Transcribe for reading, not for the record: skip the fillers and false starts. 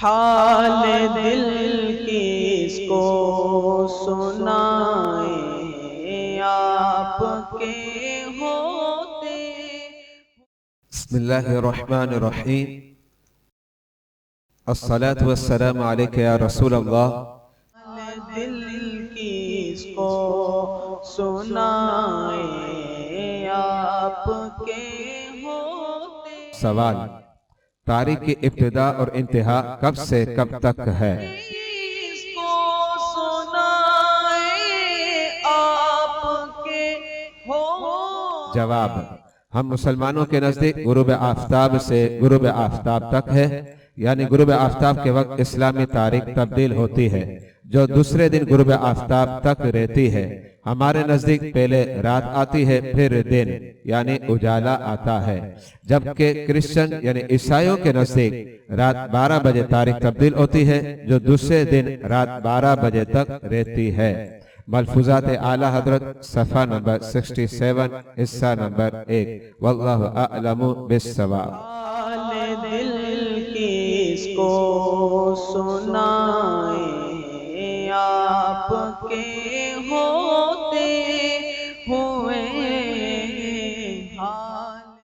حال دل کس کو سنائیں آپ کے ہوتے۔ بسم اللہ الرحمن الرحیم، الصلاة والسلام علیک یا رسول اللہ۔ دل کس کو سنائیں آپ کے ہوتے۔ سوال: تاریخ کی ابتدا اور انتہا کب سے کب تک ہے؟ کس کو سنائیں آپ کے ہوتے۔ جواب: ہم مسلمانوں کے نزدیک غروب آفتاب سے غروب آفتاب تک ہے، یعنی غروب آفتاب کے وقت اسلامی تاریخ تبدیل ہوتی ہے جو دوسرے دن غروب آفتاب تک رہتی ہے۔ ہمارے نزدیک پہلے رات آتی ہے، پھر دن یعنی اجالا آتا ہے، جبکہ کرسچن یعنی عیسائیوں کے نزدیک رات 12 بجے تاریخ تبدیل ہوتی ہے جو دوسرے دن رات 12 بجے تک رہتی ہے۔ ملفوظات اعلیٰ حضرت صفحہ نمبر 67 حصہ نمبر 1۔ واللہ اعلم بالصواب۔ حال دل کس کو سنائیں آپ کے ہوتے۔